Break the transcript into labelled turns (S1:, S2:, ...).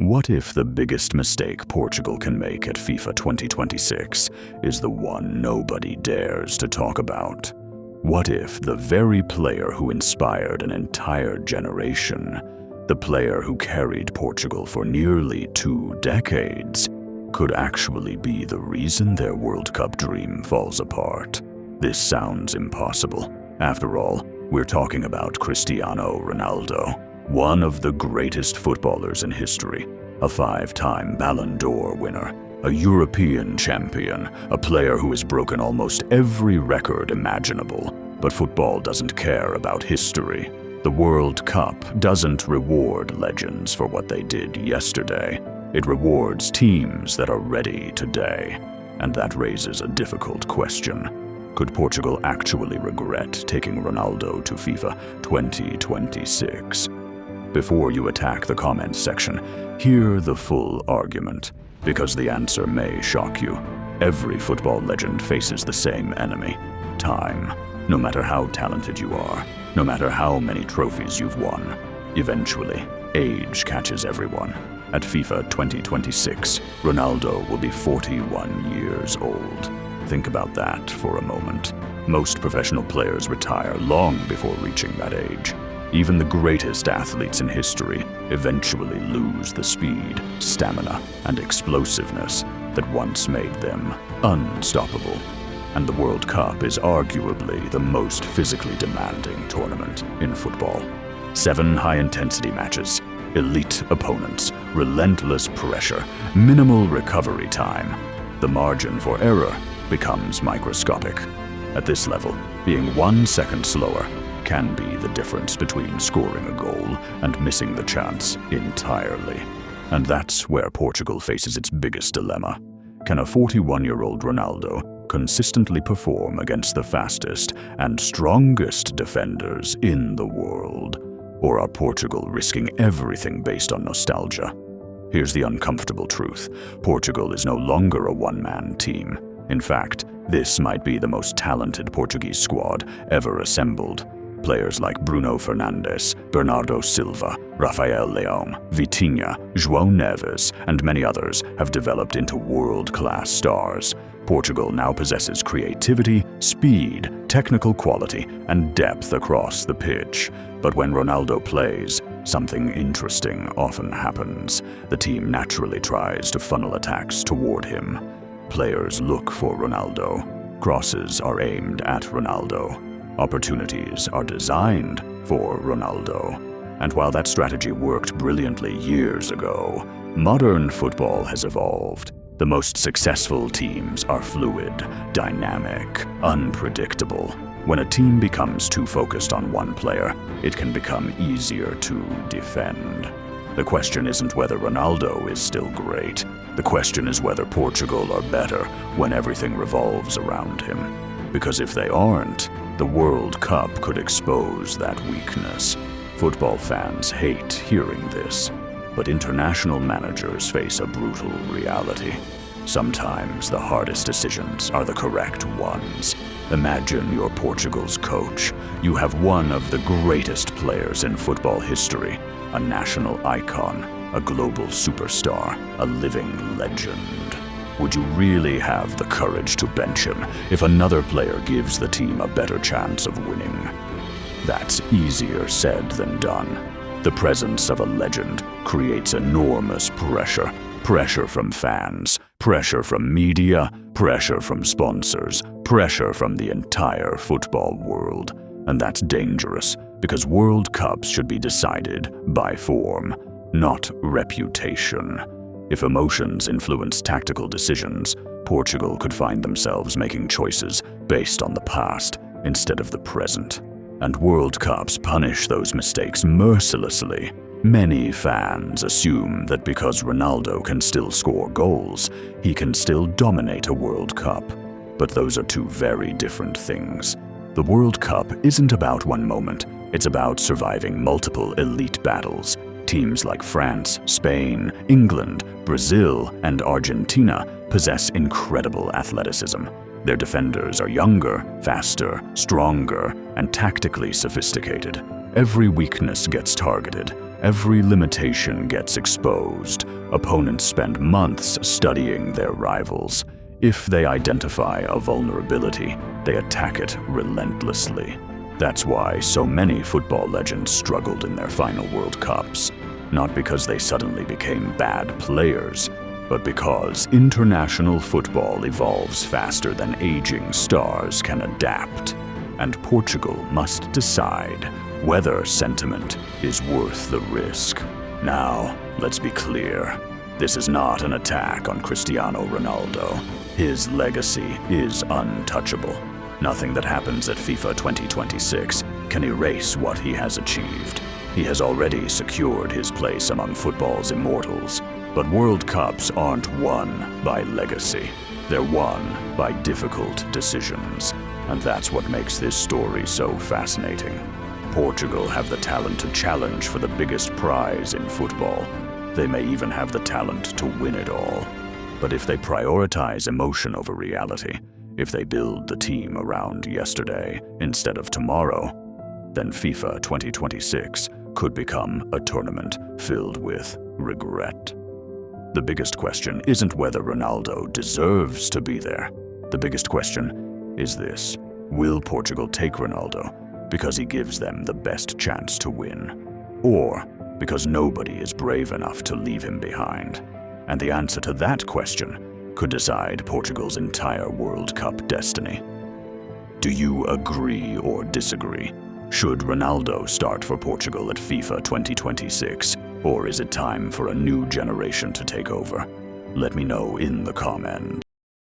S1: What if the biggest mistake Portugal can make at FIFA 2026 is the one nobody dares to talk about? What if the very player who inspired an entire generation, the player who carried Portugal for nearly 2 decades, could actually be the reason their World Cup dream falls apart? This sounds impossible. After all, we're talking about Cristiano Ronaldo, one of the greatest footballers in history, a 5-time Ballon d'Or winner, a European champion, a player who has broken almost every record imaginable. But football doesn't care about history. The World Cup doesn't reward legends for what they did yesterday. It rewards teams that are ready today. And that raises a difficult question. Could Portugal actually regret taking Ronaldo to FIFA 2026? Before you attack the comments section, hear the full argument, because the answer may shock you. Every football legend faces the same enemy: time. No matter how talented you are, no matter how many trophies you've won, eventually, age catches everyone. At FIFA 2026, Ronaldo will be 41 years old. Think about that for a moment. Most professional players retire long before reaching that age. Even the greatest athletes in history eventually lose the speed, stamina, and explosiveness that once made them unstoppable. And the World Cup is arguably the most physically demanding tournament in football. 7 high-intensity matches, elite opponents, relentless pressure, minimal recovery time. The margin for error becomes microscopic. At this level, being 1 second slower can be the difference between scoring a goal and missing the chance entirely. And that's where Portugal faces its biggest dilemma. Can a 41-year-old Ronaldo consistently perform against the fastest and strongest defenders in the world? Or are Portugal risking everything based on nostalgia? Here's the uncomfortable truth: Portugal is no longer a one-man team. In fact, this might be the most talented Portuguese squad ever assembled. Players like Bruno Fernandes, Bernardo Silva, Rafael Leão, Vitinha, João Neves, and many others have developed into world-class stars. Portugal now possesses creativity, speed, technical quality, and depth across the pitch. But when Ronaldo plays, something interesting often happens. The team naturally tries to funnel attacks toward him. Players look for Ronaldo. Crosses are aimed at Ronaldo. Opportunities are designed for Ronaldo. And while that strategy worked brilliantly years ago, modern football has evolved. The most successful teams are fluid, dynamic, unpredictable. When a team becomes too focused on one player, it can become easier to defend. The question isn't whether Ronaldo is still great. The question is whether Portugal are better when everything revolves around him. Because if they aren't, the World Cup could expose that weakness. Football fans hate hearing this, but international managers face a brutal reality. Sometimes the hardest decisions are the correct ones. Imagine you're Portugal's coach. You have one of the greatest players in football history, a national icon, a global superstar, a living legend. Would you really have the courage to bench him if another player gives the team a better chance of winning? That's easier said than done. The presence of a legend creates enormous pressure. Pressure from fans, pressure from media, pressure from sponsors, pressure from the entire football world. And that's dangerous, because World Cups should be decided by form, not reputation. If emotions influence tactical decisions, Portugal could find themselves making choices based on the past instead of the present. And World Cups punish those mistakes mercilessly. Many fans assume that because Ronaldo can still score goals, he can still dominate a World Cup. But those are two very different things. The World Cup isn't about one moment, it's about surviving multiple elite battles. Teams like France, Spain, England, Brazil, and Argentina possess incredible athleticism. Their defenders are younger, faster, stronger, and tactically sophisticated. Every weakness gets targeted, every limitation gets exposed. Opponents spend months studying their rivals. If they identify a vulnerability, they attack it relentlessly. That's why so many football legends struggled in their final World Cups. Not because they suddenly became bad players, but because international football evolves faster than aging stars can adapt. And Portugal must decide whether sentiment is worth the risk. Now, let's be clear. This is not an attack on Cristiano Ronaldo. His legacy is untouchable. Nothing that happens at FIFA 2026 can erase what he has achieved. He has already secured his place among football's immortals. But World Cups aren't won by legacy. They're won by difficult decisions. And that's what makes this story so fascinating. Portugal have the talent to challenge for the biggest prize in football. They may even have the talent to win it all. But if they prioritize emotion over reality, if they build the team around yesterday instead of tomorrow, then FIFA 2026 could become a tournament filled with regret. The biggest question isn't whether Ronaldo deserves to be there. The biggest question is this: will Portugal take Ronaldo because he gives them the best chance to win, or because nobody is brave enough to leave him behind? And the answer to that question could decide Portugal's entire World Cup destiny. Do you agree or disagree? Should Ronaldo start for Portugal at FIFA 2026, or is it time for a new generation to take over? Let me know in the comments.